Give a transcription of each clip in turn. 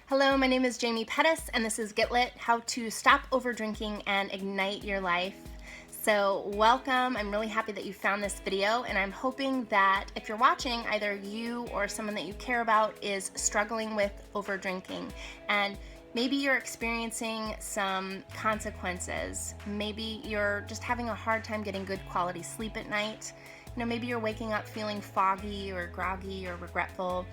Hello, my name is Jamie Pettis, and this is Get Lit, how to stop overdrinking and ignite your life. So welcome. I'm really happy that you found this video, and I'm hoping that if you're watching, either you or someone that you care about is struggling with overdrinking, and maybe you're experiencing some consequences. Maybe you're just having a hard time getting good quality sleep at night. Maybe you're waking up feeling foggy or groggy or regretful.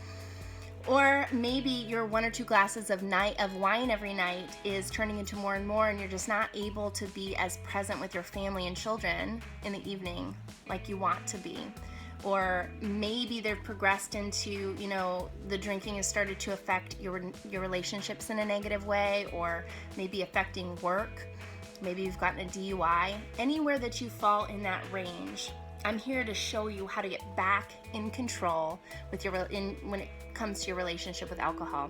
Or maybe your 1 or 2 glasses of wine every night is turning into more and more, and you're just not able to be as present with your family and children in the evening like you want to be. Or maybe they've progressed into, the drinking has started to affect your relationships in a negative way, or maybe affecting work. Maybe you've gotten a DUI. Anywhere that you fall in that range, I'm here to show you how to get back in control with when it comes to your relationship with alcohol.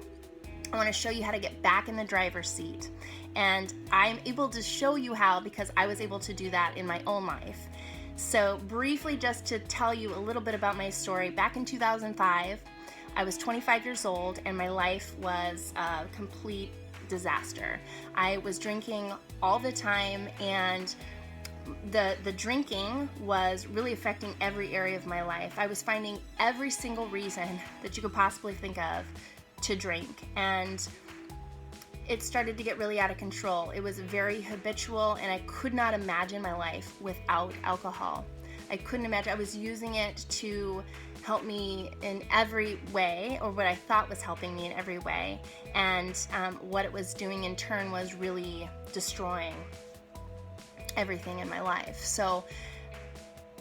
I want to show you how to get back in the driver's seat. And I'm able to show you how because I was able to do that in my own life. So briefly, just to tell you a little bit about my story, back in 2005, I was 25 years old and my life was a complete disaster. I was drinking all the time, and the drinking was really affecting every area of my life. I was finding every single reason that you could possibly think of to drink, and it started to get really out of control. It was very habitual, and I could not imagine my life without alcohol. I couldn't imagine. I was using it to help me in every way, or what I thought was helping me in every way, and what it was doing in turn was really destroying everything in my life. So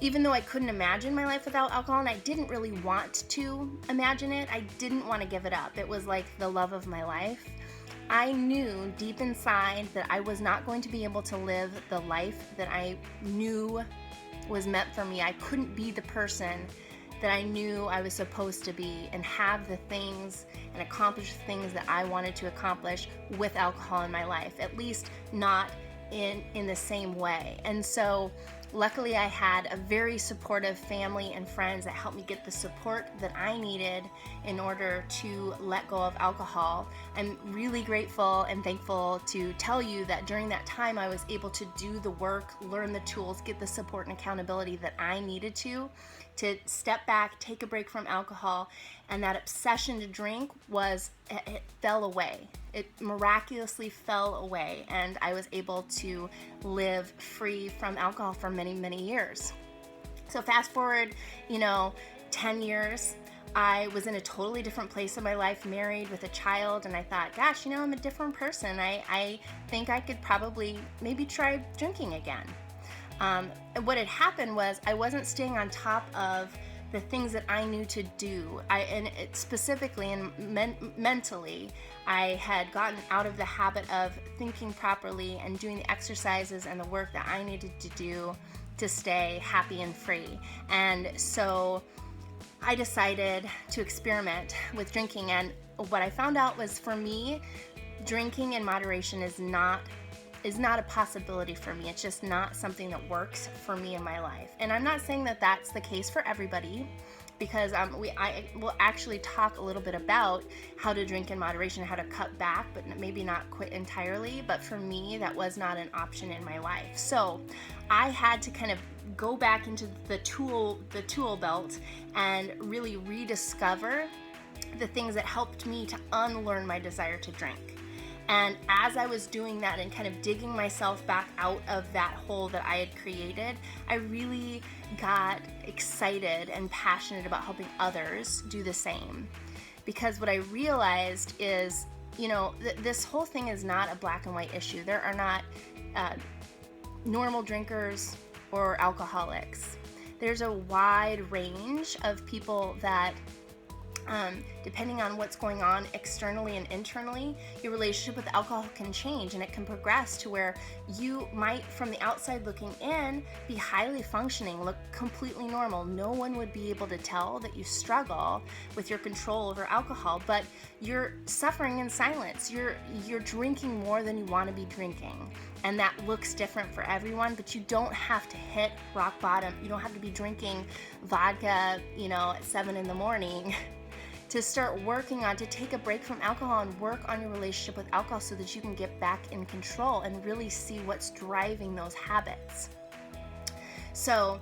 even though I couldn't imagine my life without alcohol, and I didn't really want to imagine it, I didn't want to give it up. It was like the love of my life. I knew deep inside that I was not going to be able to live the life that I knew was meant for me. I couldn't be the person that I knew I was supposed to be and have the things and accomplish the things that I wanted to accomplish with alcohol in my life, at least not in the same way. And so luckily I had a very supportive family and friends that helped me get the support that I needed in order to let go of alcohol. I'm really grateful and thankful to tell you that during that time I was able to do the work, learn the tools, get the support and accountability that I needed to step back, take a break from alcohol, and that obsession to drink it fell away. It miraculously fell away, and I was able to live free from alcohol for many, many years. So fast forward, 10 years, I was in a totally different place in my life, married with a child, and I thought, gosh, I'm a different person. I think I could probably maybe try drinking again. What had happened was I wasn't staying on top of the things that I knew to do. Specifically and mentally, I had gotten out of the habit of thinking properly and doing the exercises and the work that I needed to do to stay happy and free. And so I decided to experiment with drinking. And what I found out was, for me, drinking in moderation is not a possibility for me. It's just not something that works for me in my life. And I'm not saying that that's the case for everybody, because I will actually talk a little bit about how to drink in moderation, how to cut back, but maybe not quit entirely. But for me, that was not an option in my life. So I had to kind of go back into the tool belt and really rediscover the things that helped me to unlearn my desire to drink. And as I was doing that and kind of digging myself back out of that hole that I had created, I really got excited and passionate about helping others do the same. Because what I realized is, this whole thing is not a black and white issue. There are not normal drinkers or alcoholics. There's a wide range of people that depending on what's going on externally and internally, your relationship with alcohol can change, and it can progress to where you might, from the outside looking in, be highly functioning, look completely normal. No one would be able to tell that you struggle with your control over alcohol, but you're suffering in silence. You're drinking more than you want to be drinking, and that looks different for everyone, but you don't have to hit rock bottom. You don't have to be drinking vodka, at 7 in the morning to start working on, to take a break from alcohol and work on your relationship with alcohol so that you can get back in control and really see what's driving those habits. So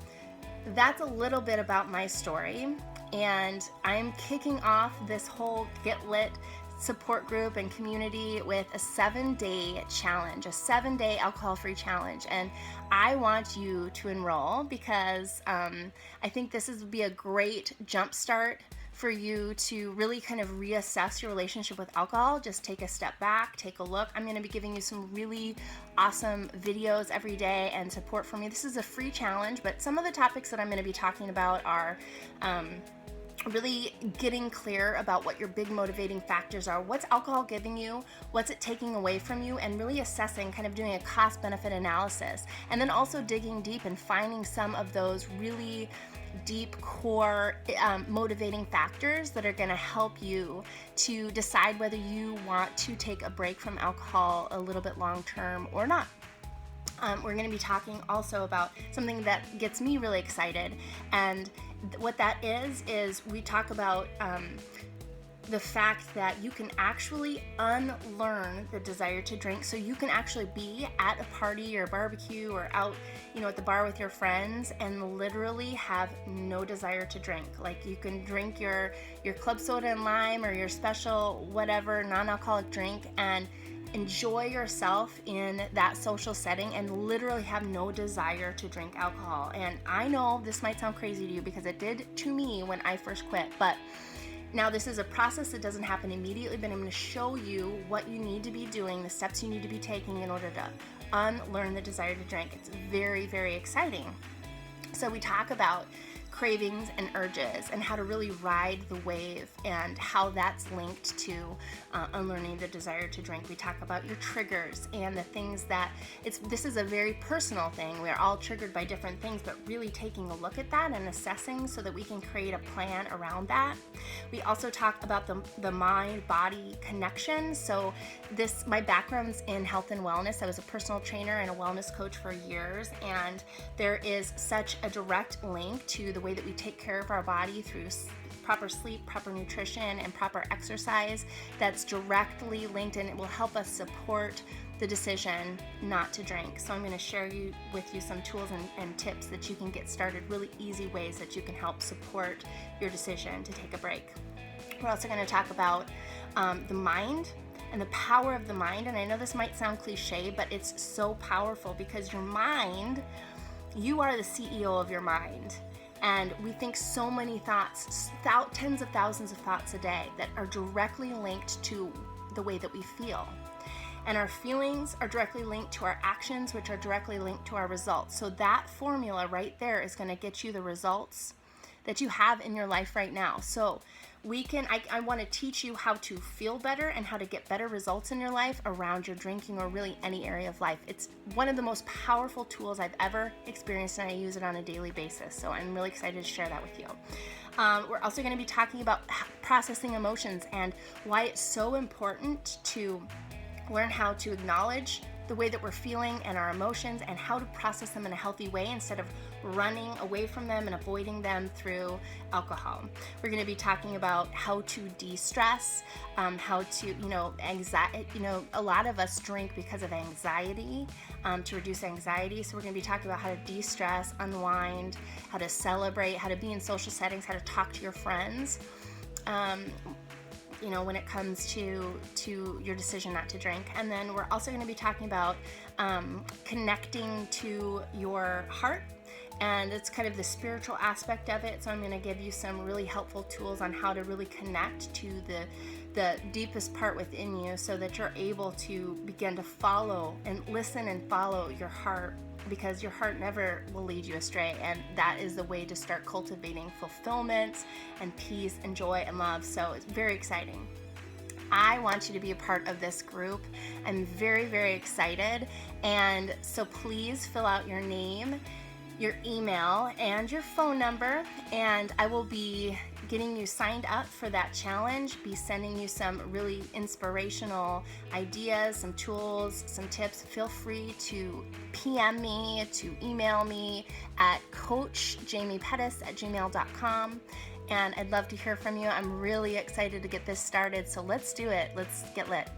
that's a little bit about my story, and I'm kicking off this whole Get Lit support group and community with a 7-day challenge, a 7-day alcohol-free challenge. And I want you to enroll because I think this would be a great jump start for you to really kind of reassess your relationship with alcohol. Just take a step back, take a look. I'm going to be giving you some really awesome videos every day and support from me. This is a free challenge, but some of the topics that I'm going to be talking about are really getting clear about what your big motivating factors are. What's alcohol giving you? What's it taking away from you? And really assessing, kind of doing a cost-benefit analysis. And then also digging deep and finding some of those really deep core motivating factors that are going to help you to decide whether you want to take a break from alcohol a little bit long term or not. We're going to be talking also about something that gets me really excited, and what that is we talk about the fact that you can actually unlearn the desire to drink. So you can actually be at a party or a barbecue or out, at the bar with your friends and literally have no desire to drink. Like, you can drink your club soda and lime or your special whatever non-alcoholic drink and enjoy yourself in that social setting and literally have no desire to drink alcohol. And I know this might sound crazy to you because it did to me when I first quit, but now this is a process that doesn't happen immediately, but I'm going to show you what you need to be doing, the steps you need to be taking in order to unlearn the desire to drink. It's very, very exciting. So we talk about cravings and urges and how to really ride the wave and how that's linked to unlearning the desire to drink. We talk about your triggers and the things that this is a very personal thing. We're all triggered by different things, but really taking a look at that and assessing so that we can create a plan around that. We also talk about the mind-body connection. So my background's in health and wellness. I was a personal trainer and a wellness coach for years, and there is such a direct link to the way that we take care of our body through proper sleep, proper nutrition, and proper exercise that's directly linked, and it will help us support the decision not to drink. So I'm going to share with you some tools and tips that you can get started, really easy ways that you can help support your decision to take a break. We're also going to talk about the mind and the power of the mind. And I know this might sound cliche, but it's so powerful because your mind, you are the CEO of your mind. And we think so many thoughts, tens of thousands of thoughts a day that are directly linked to the way that we feel. And our feelings are directly linked to our actions, which are directly linked to our results. So that formula right there is going to get you the results that you have in your life right now. So I want to teach you how to feel better and how to get better results in your life around your drinking or really any area of life. It's one of the most powerful tools I've ever experienced, and I use it on a daily basis. So I'm really excited to share that with you. We're also going to be talking about processing emotions and why it's so important to learn how to acknowledge the way that we're feeling and our emotions and how to process them in a healthy way instead of running away from them and avoiding them through alcohol. We're going to be talking about how to de-stress, how to, anxiety. A lot of us drink because of anxiety, to reduce anxiety. So we're going to be talking about how to de-stress, unwind, how to celebrate, how to be in social settings, how to talk to your friends. When it comes to your decision not to drink. And then we're also going to be talking about connecting to your heart, and it's kind of the spiritual aspect of it. So I'm going to give you some really helpful tools on how to really connect to the deepest part within you so that you're able to begin to follow and listen and follow your heart, because your heart never will lead you astray, and that is the way to start cultivating fulfillment and peace and joy and love. So it's very exciting. I want you to be a part of this group. I'm very, very excited, and so please fill out your name, your email, and your phone number, and I will be getting you signed up for that challenge, be sending you some really inspirational ideas, some tools, some tips. Feel free to PM me, to email me at coachjamiepettis@gmail.com. and I'd love to hear from you. I'm really excited to get this started, so let's do it. Let's get lit.